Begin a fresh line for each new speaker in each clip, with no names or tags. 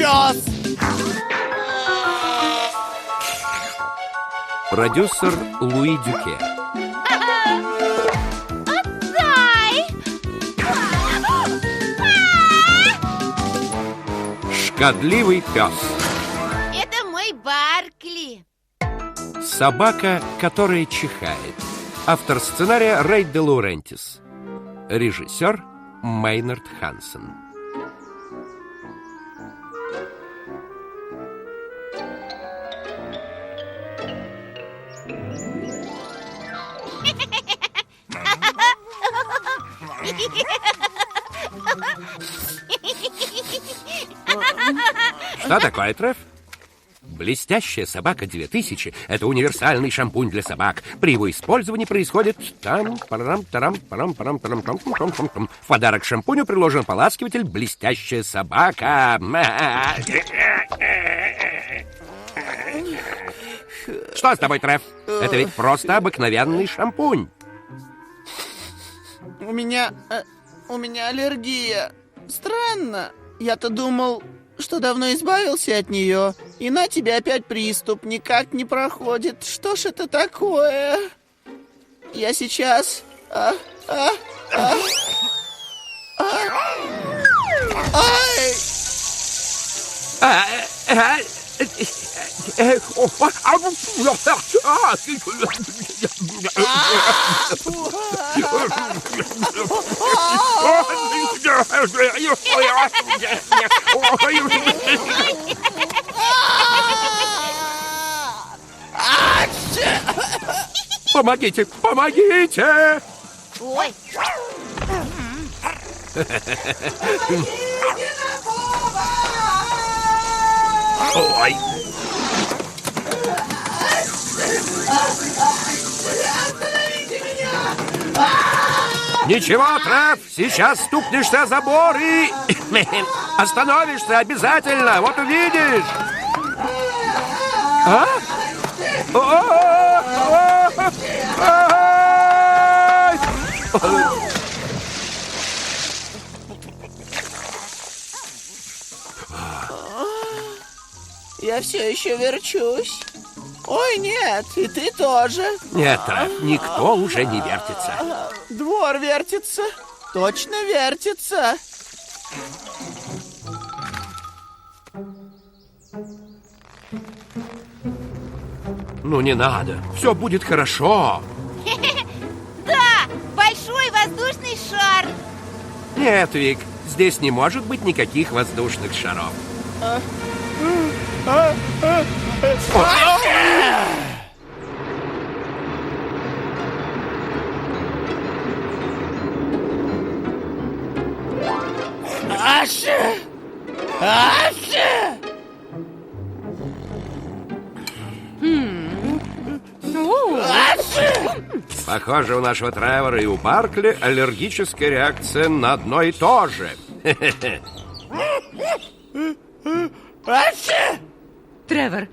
пес!
Продюсер Луи Дюке.
Отдай!
Шкодливый пес.
Это мой Баркли.
Собака, которая чихает. Автор сценария Рэй де Лаурентис. Режиссер Мейнард Хансен. Что такое, Треф? Блестящая собака 2000 – это универсальный шампунь для собак. При его использовании происходит в подарок шампуню приложен ополаскиватель «Блестящая собака». Что с тобой, Треф? Это ведь просто обыкновенный шампунь.
У меня аллергия. Странно. Я-то думал, что давно избавился от нее. И на тебе опять приступ, никак не проходит. Что ж это такое? Я сейчас... Ай!
Помогите, помогите!
Ой.
Ой! Ничего, Треф, сейчас стукнешься о забор и остановишься обязательно, вот увидишь. А?
Я все еще верчусь. Ой, нет, и ты тоже.
Нет, Треф, никто уже не вертится.
Двор вертится. Точно вертится.
Ну, не надо. Все будет хорошо.
Да, большой воздушный шар.
Нет, Вик, здесь не может быть никаких воздушных шаров. Похоже, у нашего Тревора и у Баркли аллергическая реакция на одно и то же.
Тревор,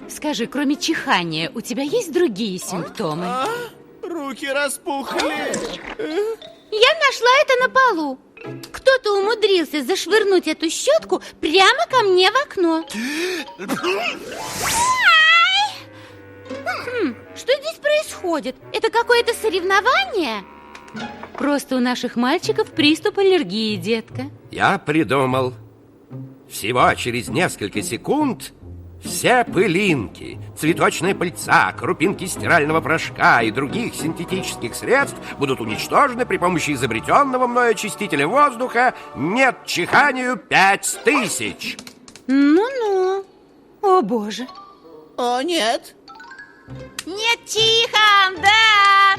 скажи, кроме чихания, у тебя есть другие симптомы?
Руки распухли.
Я нашла это на полу. Кто-то умудрился зашвырнуть эту щетку прямо ко мне в окно. Что здесь происходит? Это какое-то соревнование?
Просто у наших мальчиков приступ аллергии, детка.
Я придумал. Всего через несколько секунд все пылинки, цветочная пыльца, крупинки стирального порошка и других синтетических средств будут уничтожены при помощи изобретенного мною очистителя воздуха «Нет чиханию 5000».
Ну-ну. О, боже.
О, нет.
Нет чихам, да!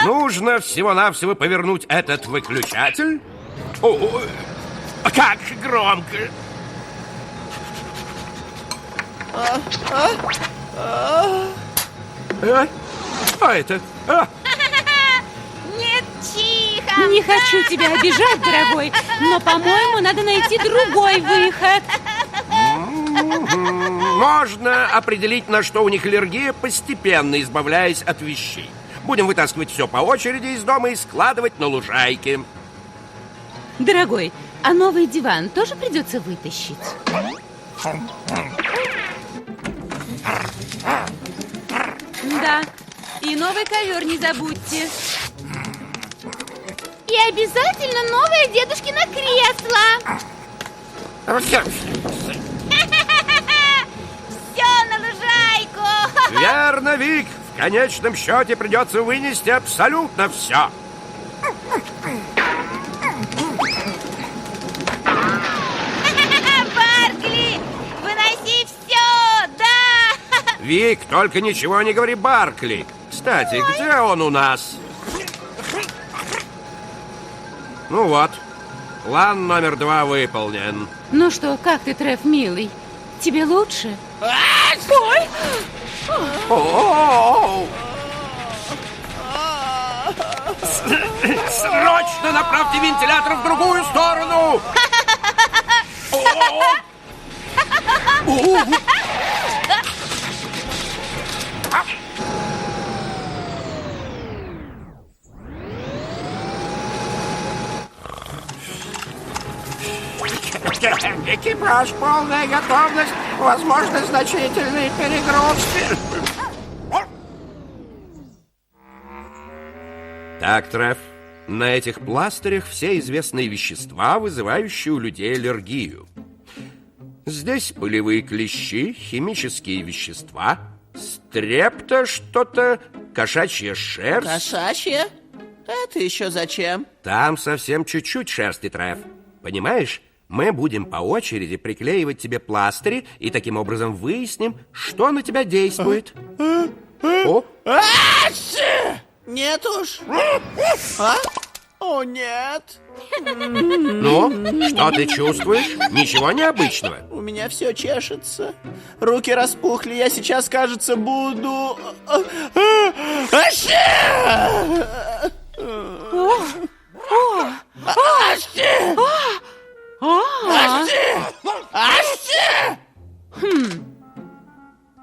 Нужно всего-навсего повернуть этот выключатель. О, как же громко! А это?
Нет чихам!
Не хочу тебя обижать, дорогой, но, по-моему, надо найти другой выход.
Можно определить, на что у них аллергия, постепенно избавляясь от вещей. Будем вытаскивать все по очереди из дома и складывать на лужайке.
Дорогой, А новый диван тоже придется вытащить? Да, и новый ковер не забудьте.
И обязательно новое дедушкино кресло. Все на лужайку.
Верно, Вик. В конечном счете придется вынести абсолютно все.
Баркли, выноси все, да.
Вик, только ничего не говори Баркли. Кстати, где он у нас? Ну вот, план номер 2 выполнен.
Ну что, как ты, Треф, милый? Тебе лучше?
Ой! О-о-о! Срочно направьте вентилятор в другую сторону! Экипаж, полная готовность, возможно, значительные перегрузки. Так, Треф, на этих пластырях все известные вещества, вызывающие у людей аллергию. Здесь пылевые клещи, химические вещества, стрепто что-то, кошачья шерсть.
Кошачья? Это еще зачем?
Там совсем чуть-чуть шерсти, Треф. Понимаешь, мы будем по очереди приклеивать тебе пластыри и таким образом выясним, что на тебя действует. О!
Нет уж. А? О, нет.
Ну, что ты чувствуешь? Ничего необычного?
У меня все чешется. Руки распухли. Я сейчас, кажется, буду...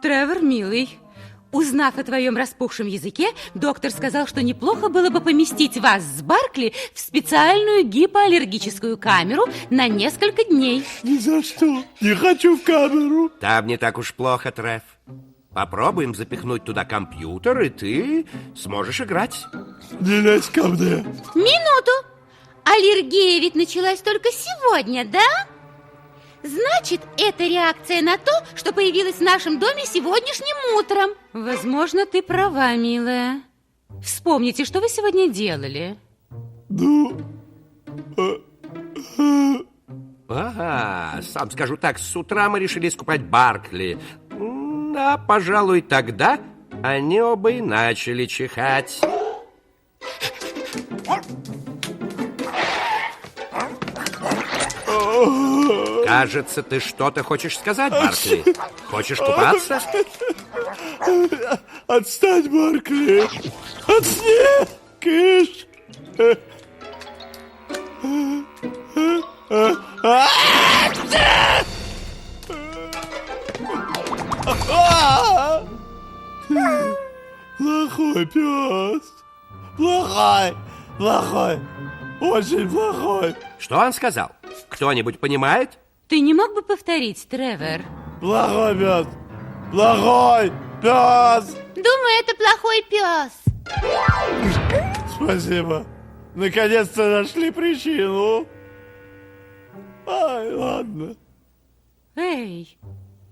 Тревор, милый, узнав о твоем распухшем языке, доктор сказал, что неплохо было бы поместить вас с Баркли в специальную гипоаллергическую камеру на несколько дней.
Ни за что. Не хочу в камеру.
Там не так уж плохо, Треф. Попробуем запихнуть туда компьютер, и ты сможешь играть.
Не лезь ко мне.
Минуту. Аллергия ведь началась только сегодня, да? Значит, это реакция на то, что появилось в нашем доме сегодняшним утром.
Возможно, ты права, милая. Вспомните, что вы сегодня делали.
Ну...
Ага, сам скажу так, с утра мы решили искупать Баркли. Да, пожалуй, тогда они оба и начали чихать. Кажется, ты что-то хочешь сказать, Баркли. Хочешь купаться?
Отстань, Баркли. Отстань, кыш. Плохой пес. Плохой, плохой, очень плохой.
Что он сказал? Кто-нибудь понимает?
Ты не мог бы повторить, Тревор?
Плохой пес. Плохой пес.
Думаю, это плохой пес.
Спасибо. Наконец-то нашли причину. Ай, ладно.
Эй!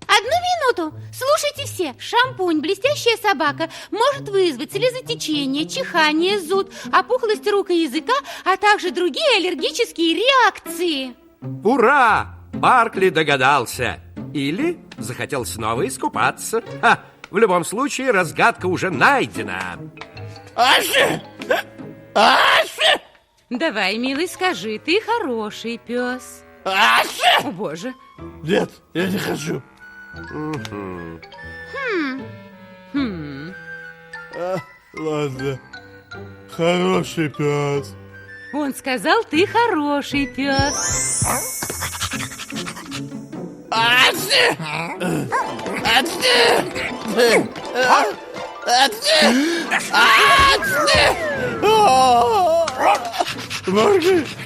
Одну минуту. Слушайте все. Шампунь «Блестящая собака» может вызвать слезотечение, чихание, зуд, опухлость рук и языка, а также другие аллергические реакции.
Ура! Баркли догадался. Или захотел снова искупаться. Ха! В любом случае, разгадка уже найдена.
Давай, милый, скажи, ты хороший пес. О, боже.
Нет, я не хочу. Ладно. Хороший пес.
Он сказал, ты хороший пес.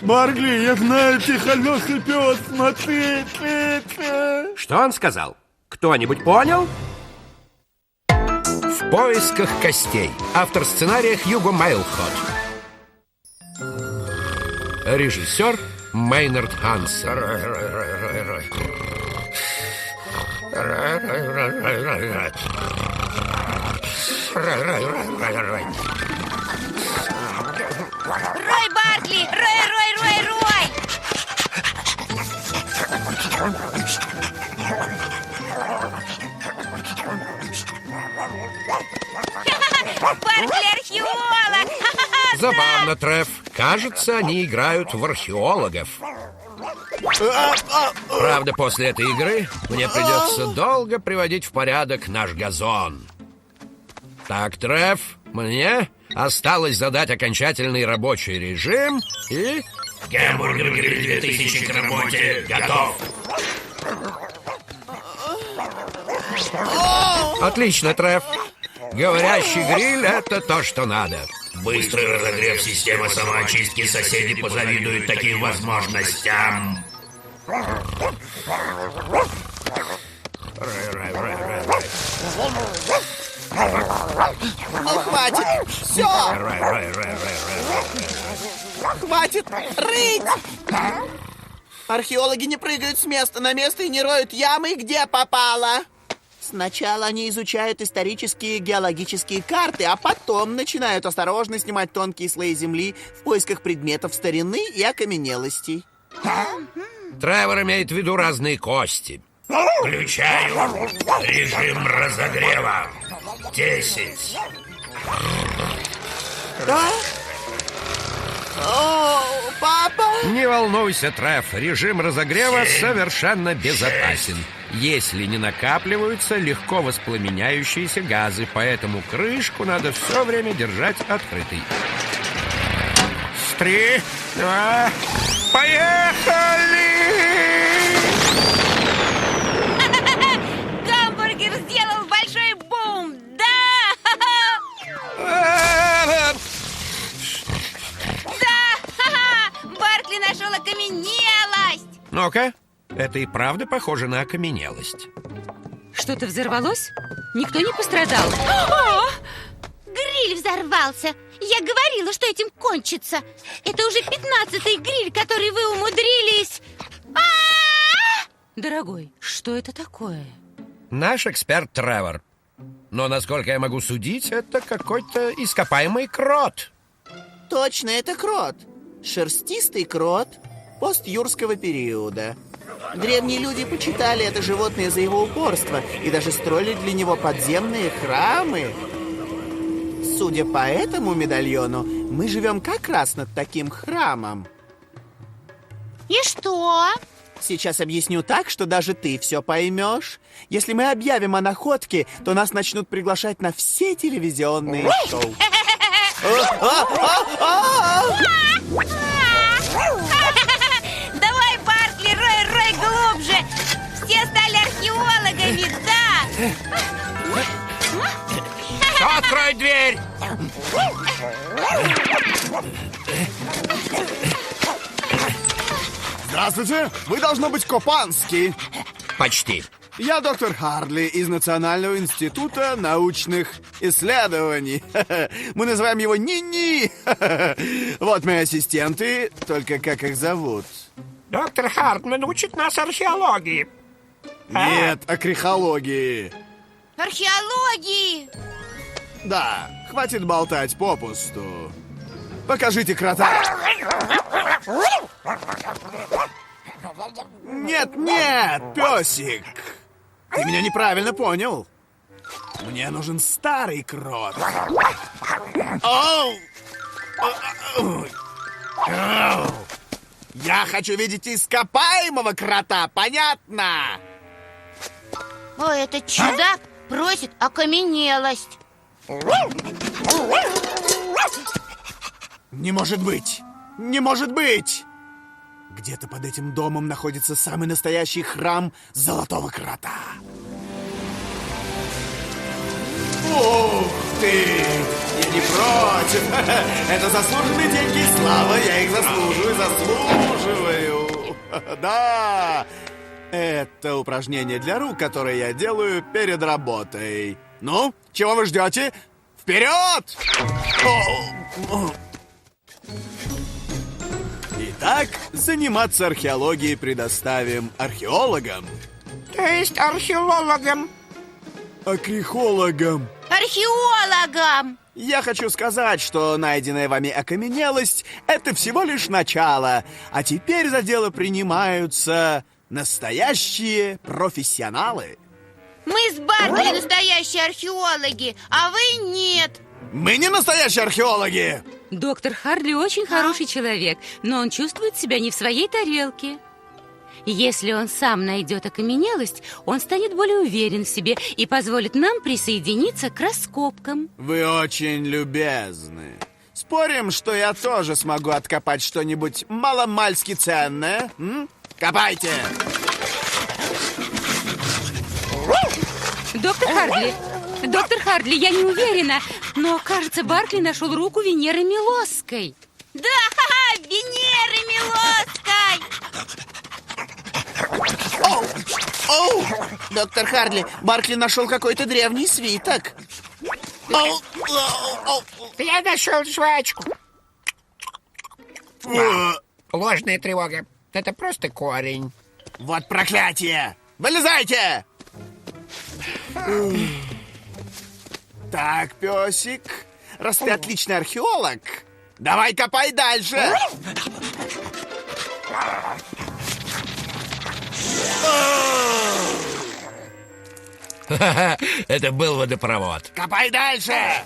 Маргли, я знаю, ты хороший пес, смотри, ты.
Что он сказал? Кто-нибудь понял? В поисках костей. Автор сценария Хьюго Мейлхот. Режиссер Мейнард Хансен.
Рой, Баркли! Рой! Баркли археолог!
Забавно, Треф. Кажется, они играют в археологов. Правда, после этой игры мне придется долго приводить в порядок наш газон. Так, Треф, мне осталось задать окончательный рабочий режим и... Гамбургер-гриль 2000 к работе готов. Отлично, Треф. Говорящий гриль — это то, что надо. Быстрый разогрев системы самоочистки, соседи позавидуют таким возможностям.
Ну, хватит! Все! Хватит рыть! Археологи не прыгают с места на место и не роют ямы, где попало. Сначала они изучают исторические геологические карты, а потом начинают осторожно снимать тонкие слои земли в поисках предметов старины и окаменелостей.
Тревор имеет в виду разные кости. Включаю режим разогрева. 10.
Да? О, папа!
Не волнуйся, Треф, режим разогрева совершенно безопасен. Если не накапливаются легко воспламеняющиеся газы, поэтому крышку надо все время держать открытой. 3, 2, поехали!
Гамбургер сделал большой бум! Да! Баркли нашел окаменелость!
Ну-ка, это и правда похоже на окаменелость.
Что-то взорвалось? Никто не пострадал?
Гриль взорвался! Я говорила, что этим кончится! Это уже 15-й гриль, который вы умудрились...
Дорогой, что это такое?
Наш эксперт Тревор. Но, насколько я могу судить, это какой-то ископаемый крот.
Точно, это крот. Шерстистый крот постюрского периода. Древние люди почитали это животное за его упорство и даже строили для него подземные храмы. Судя по этому медальону, мы живем как раз над таким храмом.
И что?
Сейчас объясню так, что даже ты все поймешь. Если мы объявим о находке, то нас начнут приглашать на все телевизионные шоу.
Давай, Баркли, рой глубже! Все стали археологами, да!
Открой дверь!
Здравствуйте, вы должно быть Копанский.
Почти.
Я доктор Хардли из Национального института научных исследований. Мы называем его Ни-Ни. Вот мои ассистенты, только как их зовут?
Доктор Хартман учит нас археологии.
Нет, акрихологии.
Археологии!
Да, хватит болтать попусту. Покажите крота. Нет, песик. Ты меня неправильно понял. Мне нужен старый крот. Оу! Я хочу видеть ископаемого крота, понятно?
О, этот чудак просит окаменелость.
Не может быть! Не может быть! Где-то под этим домом находится самый настоящий храм Золотого Крота. Ух ты! не против. Это заслуженные деньги и слава. Я их заслуживаю. Да, это упражнение для рук, которое я делаю перед работой. Ну, чего вы ждете? Вперед! Итак, заниматься археологией предоставим археологам.
То есть археологам.
Акрихологам.
Археологам!
Я хочу сказать, что найденная вами окаменелость – это всего лишь начало, а теперь за дело принимаются настоящие профессионалы.
Мы с Баркли настоящие археологи, а вы нет.
Мы не настоящие археологи!
Доктор Хардли очень хороший человек, но он чувствует себя не в своей тарелке. Если он сам найдет окаменелость, он станет более уверен в себе и позволит нам присоединиться к раскопкам.
Вы очень любезны. Спорим, что я тоже смогу откопать что-нибудь маломальски ценное? Копайте!
Доктор Хардли, я не уверена, но, кажется, Баркли нашел руку Венеры Милосской.
Да, Венеры Милосской!
Оу! Доктор Хардли, Баркли нашел какой-то древний свиток.
Я нашел жвачку. Ложная тревога. Это просто корень.
Вот проклятие! Вылезайте! Так, песик, раз ты отличный археолог, давай копай дальше.
Это был водопровод.
Копай дальше.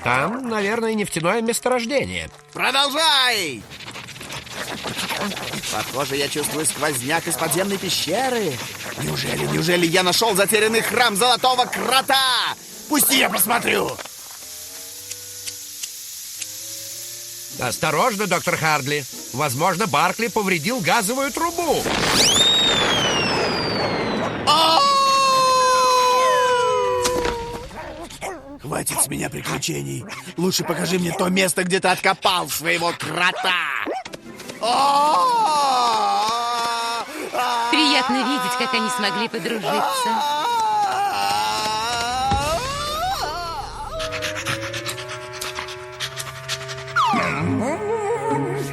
Там, наверное, нефтяное месторождение.
Продолжай. Похоже, я чувствую сквозняк из подземной пещеры. Неужели я нашел затерянный храм Золотого Крота? Пусти, я посмотрю.
Осторожно, доктор Хардли. Возможно, Баркли повредил газовую трубу.
Хватит с меня приключений. Лучше покажи мне то место, где ты откопал своего крота.
Приятно видеть, как они смогли подружиться.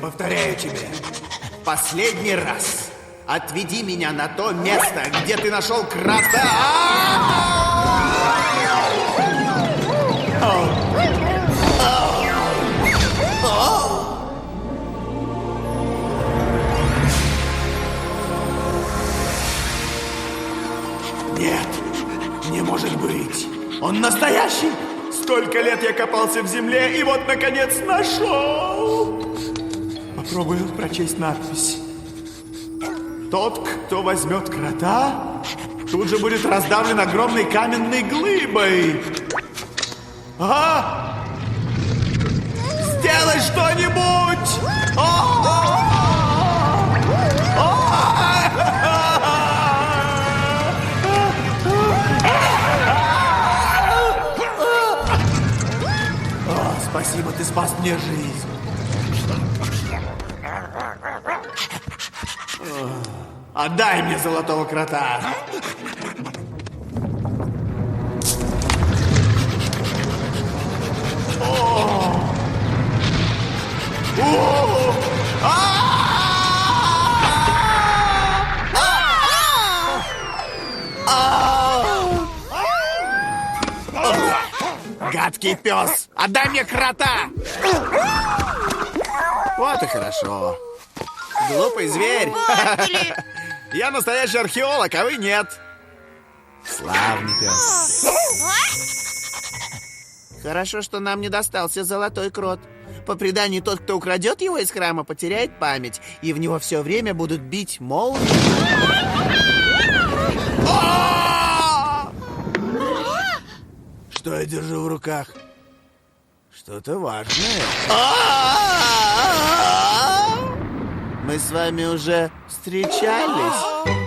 Повторяю тебе, последний раз отведи меня на то место, где ты нашел крота. Нет, не может быть. Он настоящий. Столько лет я копался в земле и вот, наконец, нашел. Попробую прочесть надпись. Тот, кто возьмет крота, тут же будет раздавлен огромной каменной глыбой. Ага! Сделай что-нибудь! Спасибо, ты спас мне жизнь. Отдай мне золотого крота. Гадкий пес, отдай мне крота! Вот и хорошо. Глупый зверь. Я настоящий археолог, а вы нет. Славный пес.
Хорошо, что нам не достался золотой крот. По преданию, тот, кто украдет его из храма, потеряет память, и в него все время будут бить молнии.
Что я держу в руках? Что-то важное.
Мы с вами уже встречались.